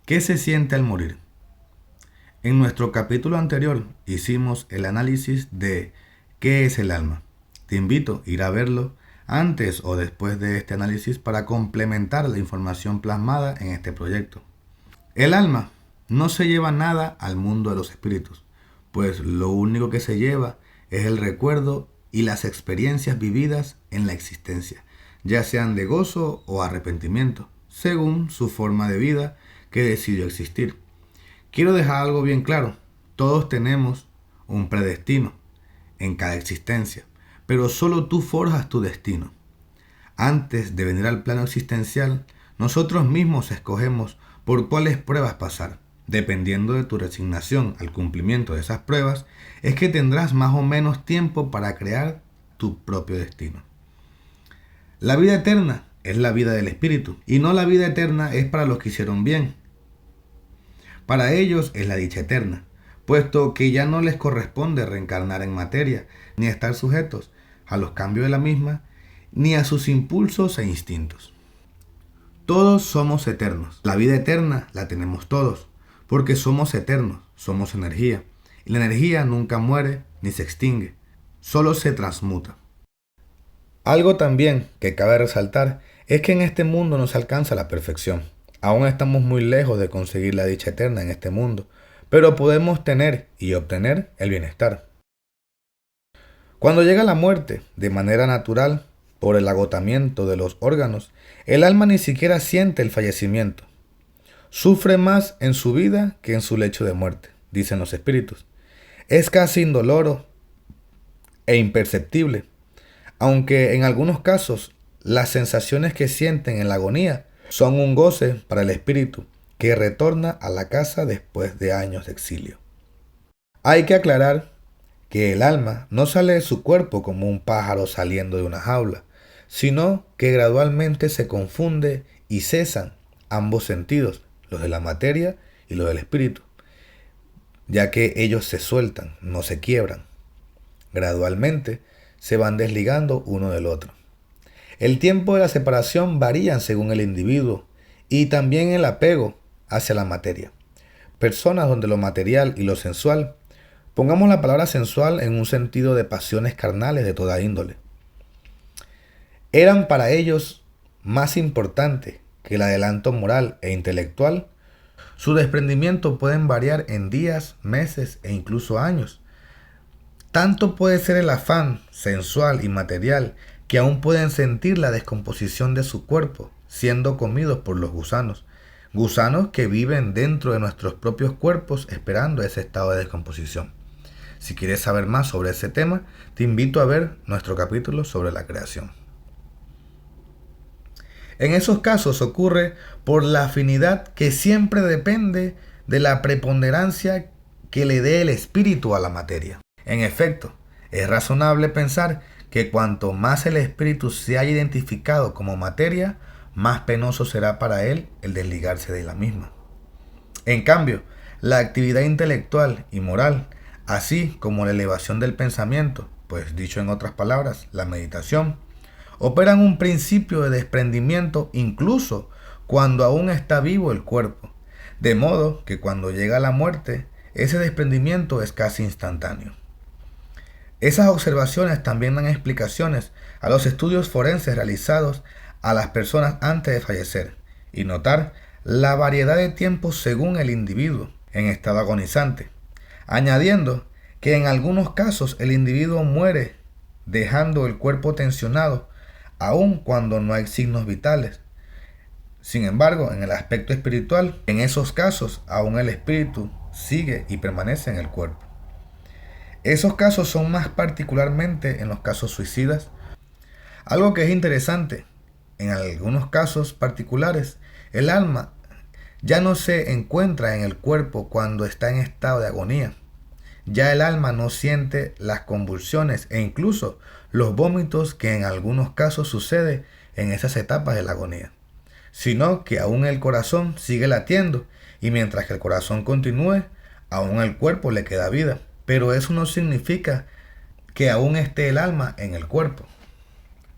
¿Qué se siente al morir? En nuestro capítulo anterior hicimos el análisis de qué es el alma. Te invito a ir a verlo antes o después de este análisis para complementar la información plasmada en este proyecto. El alma no se lleva nada al mundo de los espíritus, pues lo único que se lleva es el recuerdo y las experiencias vividas en la existencia, ya sean de gozo o arrepentimiento, según su forma de vida que decidió existir. Quiero dejar algo bien claro, todos tenemos un predestino en cada existencia, pero solo tú forjas tu destino. Antes de venir al plano existencial, nosotros mismos escogemos por cuáles pruebas pasar. Dependiendo de tu resignación al cumplimiento de esas pruebas, es que tendrás más o menos tiempo para crear tu propio destino. La vida eterna es la vida del espíritu, y no la vida eterna es para los que hicieron bien. Para ellos es la dicha eterna, puesto que ya no les corresponde reencarnar en materia, ni estar sujetos a los cambios de la misma, ni a sus impulsos e instintos. Todos somos eternos. La vida eterna la tenemos todos, porque somos eternos, somos energía. Y la energía nunca muere ni se extingue, solo se transmuta. Algo también que cabe resaltar es que en este mundo no se alcanza la perfección. Aún estamos muy lejos de conseguir la dicha eterna en este mundo, pero podemos tener y obtener el bienestar. Cuando llega la muerte, de manera natural, por el agotamiento de los órganos, el alma ni siquiera siente el fallecimiento. Sufre más en su vida que en su lecho de muerte, dicen los espíritus. Es casi indoloro e imperceptible, aunque en algunos casos las sensaciones que sienten en la agonía son un goce para el espíritu que retorna a la casa después de años de exilio. Hay que aclarar que el alma no sale de su cuerpo como un pájaro saliendo de una jaula, sino que gradualmente se confunde y cesan ambos sentidos, los de la materia y los del espíritu, ya que ellos se sueltan, no se quiebran. Gradualmente se van desligando uno del otro. El tiempo de la separación varía según el individuo y también el apego hacia la materia. Personas donde lo material y lo sensual, pongamos la palabra sensual en un sentido de pasiones carnales de toda índole, eran para ellos más importante que el adelanto moral e intelectual. Su desprendimiento pueden variar en días, meses e incluso años. Tanto puede ser el afán sensual y material que aún pueden sentir la descomposición de su cuerpo, siendo comidos por los gusanos. Gusanos que viven dentro de nuestros propios cuerpos esperando ese estado de descomposición. Si quieres saber más sobre ese tema, te invito a ver nuestro capítulo sobre la creación. En esos casos ocurre por la afinidad que siempre depende de la preponderancia que le dé el espíritu a la materia. En efecto, es razonable pensar que cuanto más el espíritu se haya identificado como materia, más penoso será para él el desligarse de la misma. En cambio, la actividad intelectual y moral, así como la elevación del pensamiento, pues dicho en otras palabras, la meditación, operan un principio de desprendimiento incluso cuando aún está vivo el cuerpo, de modo que cuando llega la muerte, ese desprendimiento es casi instantáneo. Esas observaciones también dan explicaciones a los estudios forenses realizados a las personas antes de fallecer y notar la variedad de tiempos según el individuo en estado agonizante, añadiendo que en algunos casos el individuo muere dejando el cuerpo tensionado aun cuando no hay signos vitales. Sin embargo, en el aspecto espiritual, en esos casos aún el espíritu sigue y permanece en el cuerpo. Esos casos son más particularmente en los casos suicidas. Algo que es interesante, en algunos casos particulares, el alma ya no se encuentra en el cuerpo cuando está en estado de agonía. Ya el alma no siente las convulsiones e incluso los vómitos que en algunos casos sucede en esas etapas de la agonía, sino que aún el corazón sigue latiendo y mientras que el corazón continúe, aún el cuerpo le queda vida. Pero eso no significa que aún esté el alma en el cuerpo.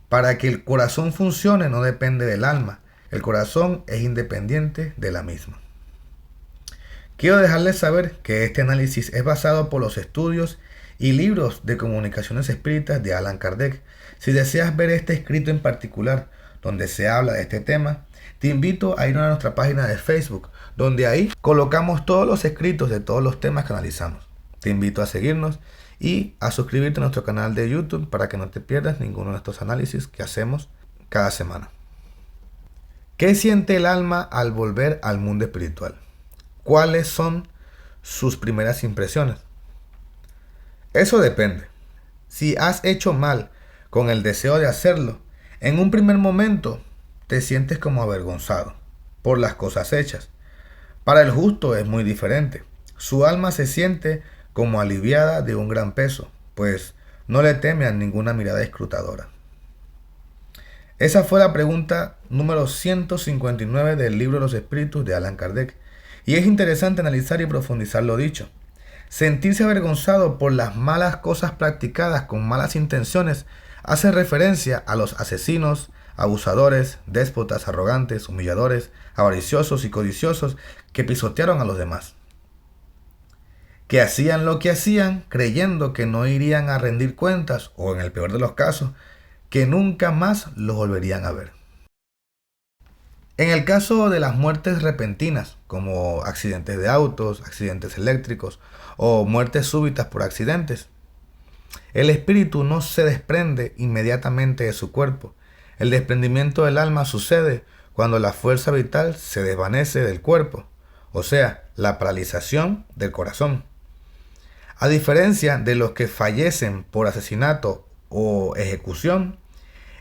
Para que el corazón funcione no depende del alma. El corazón es independiente de la misma. Quiero dejarles saber que este análisis es basado por los estudios y libros de comunicaciones espíritas de Allan Kardec. Si deseas ver este escrito en particular, donde se habla de este tema, te invito a ir a nuestra página de Facebook, donde ahí colocamos todos los escritos de todos los temas que analizamos. Te invito a seguirnos y a suscribirte a nuestro canal de YouTube para que no te pierdas ninguno de estos análisis que hacemos cada semana. ¿Qué siente el alma al volver al mundo espiritual? ¿Cuáles son sus primeras impresiones? Eso depende. Si has hecho mal con el deseo de hacerlo, en un primer momento te sientes como avergonzado por las cosas hechas. Para el justo es muy diferente. Su alma se siente como aliviada de un gran peso, pues no le teme a ninguna mirada escrutadora. Esa fue la pregunta número 159 del libro Los Espíritus de Allan Kardec. Y es interesante analizar y profundizar lo dicho. Sentirse avergonzado por las malas cosas practicadas con malas intenciones hace referencia a los asesinos, abusadores, déspotas, arrogantes, humilladores, avariciosos y codiciosos que pisotearon a los demás. Que hacían lo que hacían creyendo que no irían a rendir cuentas o, en el peor de los casos, que nunca más los volverían a ver. En el caso de las muertes repentinas, como accidentes de autos, accidentes eléctricos o muertes súbitas por accidentes, el espíritu no se desprende inmediatamente de su cuerpo. El desprendimiento del alma sucede cuando la fuerza vital se desvanece del cuerpo, o sea, la paralización del corazón. A diferencia de los que fallecen por asesinato o ejecución,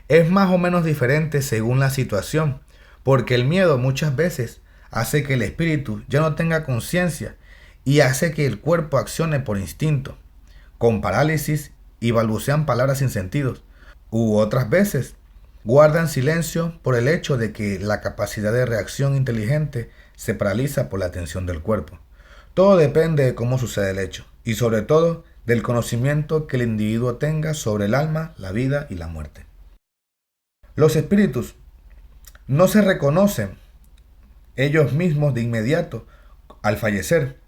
es más o menos diferente según la situación, porque el miedo muchas veces hace que el espíritu ya no tenga conciencia y hace que el cuerpo accione por instinto, con parálisis y balbucean palabras sin sentido. U otras veces guardan silencio por el hecho de que la capacidad de reacción inteligente se paraliza por la tensión del cuerpo. Todo depende de cómo sucede el hecho y sobre todo del conocimiento que el individuo tenga sobre el alma, la vida y la muerte. Los espíritus no se reconocen ellos mismos de inmediato al fallecer.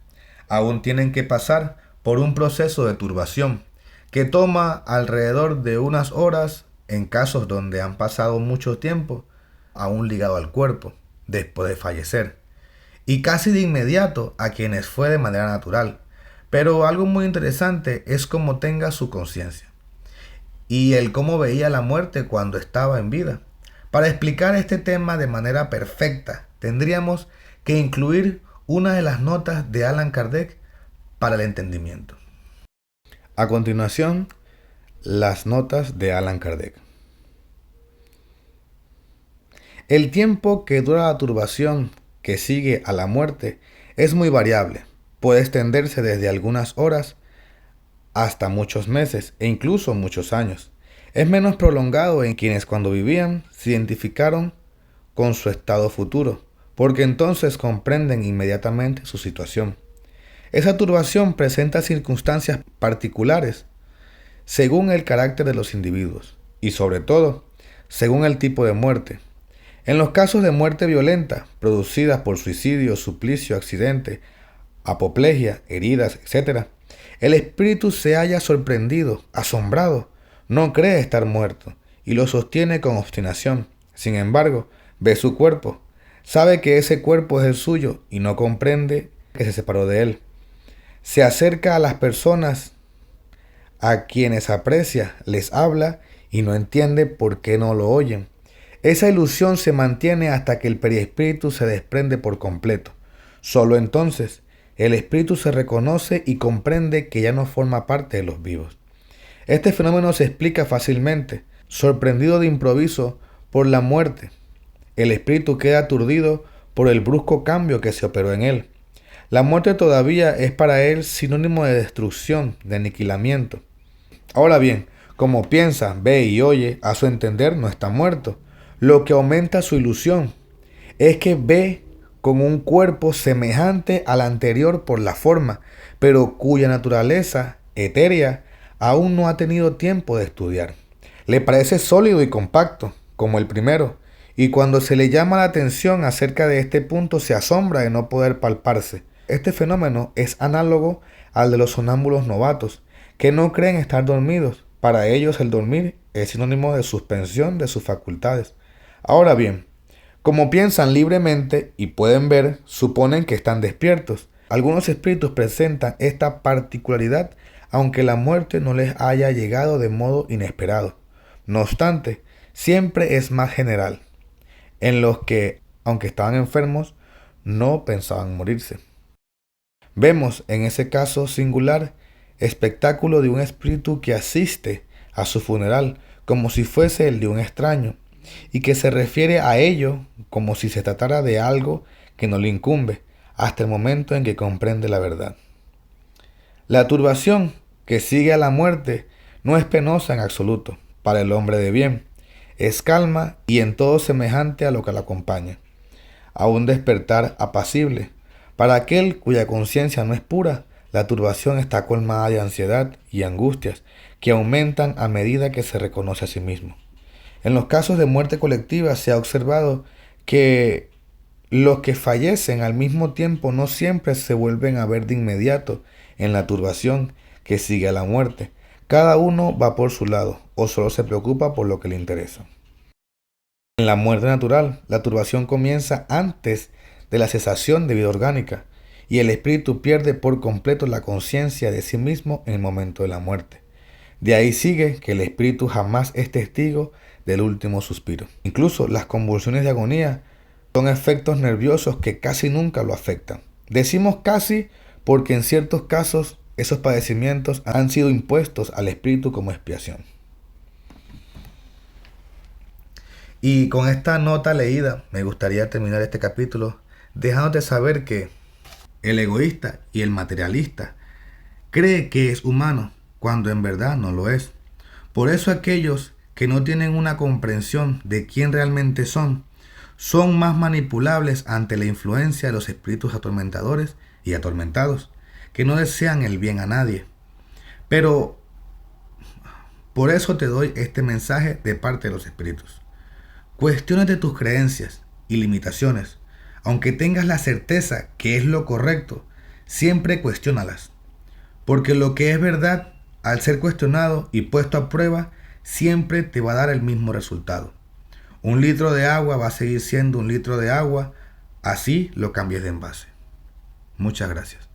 Aún tienen que pasar por un proceso de turbación que toma alrededor de unas horas en casos donde han pasado mucho tiempo aún ligado al cuerpo después de fallecer, y casi de inmediato a quienes fue de manera natural. Pero algo muy interesante es cómo tenga su conciencia y el cómo veía la muerte cuando estaba en vida. Para explicar este tema de manera perfecta, tendríamos que incluir una de las notas de Allan Kardec para el entendimiento. A continuación, las notas de Allan Kardec. El tiempo que dura la turbación que sigue a la muerte es muy variable. Puede extenderse desde algunas horas hasta muchos meses e incluso muchos años. Es menos prolongado en quienes cuando vivían se identificaron con su estado futuro, porque entonces comprenden inmediatamente su situación. Esa turbación presenta circunstancias particulares según el carácter de los individuos y sobre todo según el tipo de muerte. En los casos de muerte violenta, producidas por suicidio, suplicio, accidente, apoplejía, heridas, etc., el espíritu se halla sorprendido, asombrado, no cree estar muerto y lo sostiene con obstinación. Sin embargo, ve su cuerpo, sabe que ese cuerpo es el suyo y no comprende que se separó de él. Se acerca a las personas a quienes aprecia, les habla y no entiende por qué no lo oyen. Esa ilusión se mantiene hasta que el perispíritu se desprende por completo. Solo entonces el espíritu se reconoce y comprende que ya no forma parte de los vivos. Este fenómeno se explica fácilmente. Sorprendido de improviso por la muerte, el espíritu queda aturdido por el brusco cambio que se operó en él. La muerte todavía es para él sinónimo de destrucción, de aniquilamiento. Ahora bien, como piensa, ve y oye, a su entender no está muerto. Lo que aumenta su ilusión es que ve con un cuerpo semejante al anterior por la forma, pero cuya naturaleza etérea aún no ha tenido tiempo de estudiar. Le parece sólido y compacto, como el primero, y cuando se le llama la atención acerca de este punto se asombra de no poder palparse, Este fenómeno es análogo al de los sonámbulos novatos, que no creen estar dormidos. Para ellos el dormir es sinónimo de suspensión de sus facultades. Ahora bien, como piensan libremente y pueden ver, suponen que están despiertos. Algunos espíritus presentan esta particularidad aunque la muerte no les haya llegado de modo inesperado. No obstante, siempre es más general, en los que, aunque estaban enfermos, no pensaban morirse. Vemos en ese caso singular espectáculo de un espíritu que asiste a su funeral como si fuese el de un extraño y que se refiere a ello como si se tratara de algo que no le incumbe hasta el momento en que comprende la verdad. La turbación que sigue a la muerte no es penosa en absoluto para el hombre de bien, es calma y en todo semejante a lo que la acompaña, a un despertar apacible. Para aquel cuya conciencia no es pura, la turbación está colmada de ansiedad y angustias que aumentan a medida que se reconoce a sí mismo. En los casos de muerte colectiva se ha observado que los que fallecen al mismo tiempo no siempre se vuelven a ver de inmediato en la turbación que sigue a la muerte. Cada uno va por su lado o solo se preocupa por lo que le interesa. En la muerte natural, la turbación comienza antes de la cesación de vida orgánica y el espíritu pierde por completo la conciencia de sí mismo en el momento de la muerte. De ahí sigue que el espíritu jamás es testigo del último suspiro. Incluso las convulsiones de agonía son efectos nerviosos que casi nunca lo afectan. Decimos casi porque en ciertos casos esos padecimientos han sido impuestos al espíritu como expiación. Y con esta nota leída, me gustaría terminar este capítulo dejándote saber que el egoísta y el materialista cree que es humano cuando en verdad no lo es. Por eso aquellos que no tienen una comprensión de quién realmente son más manipulables ante la influencia de los espíritus atormentadores y atormentados, que no desean el bien a nadie. Pero por eso te doy este mensaje de parte de los espíritus. Cuestiónate tus creencias y limitaciones. Aunque tengas la certeza que es lo correcto, siempre cuestiónalas. Porque lo que es verdad, al ser cuestionado y puesto a prueba, siempre te va a dar el mismo resultado. 1 litro de agua va a seguir siendo 1 litro de agua, así lo cambies de envase. Muchas gracias.